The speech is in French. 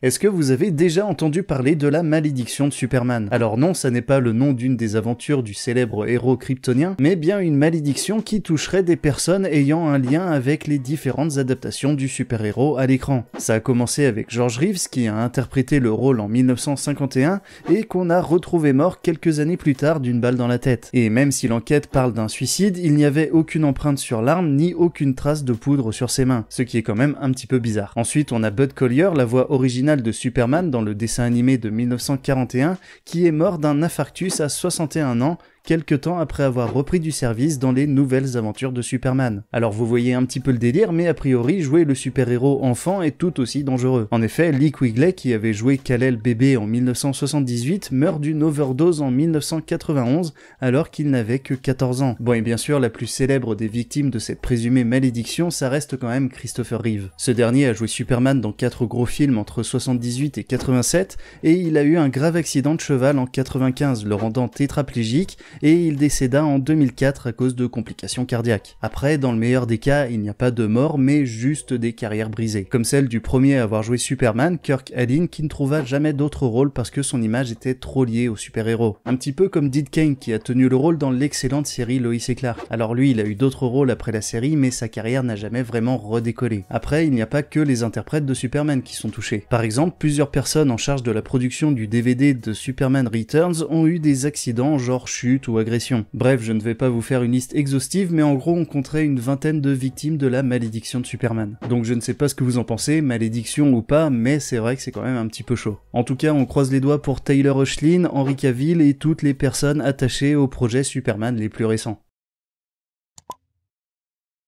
Est-ce que vous avez déjà entendu parler de la malédiction de Superman? Alors non, ça n'est pas le nom d'une des aventures du célèbre héros kryptonien, mais bien une malédiction qui toucherait des personnes ayant un lien avec les différentes adaptations du super-héros à l'écran. Ça a commencé avec George Reeves qui a interprété le rôle en 1951 et qu'on a retrouvé mort quelques années plus tard d'une balle dans la tête. Et même si l'enquête parle d'un suicide, il n'y avait aucune empreinte sur l'arme ni aucune trace de poudre sur ses mains, ce qui est quand même un petit peu bizarre. Ensuite, on a Bud Collyer, la voix originale de Superman dans le dessin animé de 1941, qui est mort d'un infarctus à 61 ans, quelques temps après avoir repris du service dans les nouvelles aventures de Superman. Alors vous voyez un petit peu le délire, mais a priori jouer le super-héros enfant est tout aussi dangereux. En effet, Lee Quigley, qui avait joué Kal-El bébé en 1978, meurt d'une overdose en 1991 alors qu'il n'avait que 14 ans. Bon, et bien sûr, la plus célèbre des victimes de cette présumée malédiction, ça reste quand même Christopher Reeve. Ce dernier a joué Superman dans 4 gros films entre 78 et 87, et il a eu un grave accident de cheval en 95, le rendant tétraplégique, et il décéda en 2004 à cause de complications cardiaques. Après, dans le meilleur des cas, il n'y a pas de mort, mais juste des carrières brisées. Comme celle du premier à avoir joué Superman, Kirk Alyn, qui ne trouva jamais d'autre rôle parce que son image était trop liée au super-héros. Un petit peu comme Dick Kane, qui a tenu le rôle dans l'excellente série Lois et Clark. Alors lui, il a eu d'autres rôles après la série, mais sa carrière n'a jamais vraiment redécollé. Après, il n'y a pas que les interprètes de Superman qui sont touchés. Par exemple, plusieurs personnes en charge de la production du DVD de Superman Returns ont eu des accidents genre chute ou agression. Bref, je ne vais pas vous faire une liste exhaustive, mais en gros on compterait une vingtaine de victimes de la malédiction de Superman. Donc je ne sais pas ce que vous en pensez, malédiction ou pas, mais c'est vrai que c'est quand même un petit peu chaud. En tout cas, on croise les doigts pour Tyler Hoechlin, Henry Cavill et toutes les personnes attachées au projet Superman les plus récents.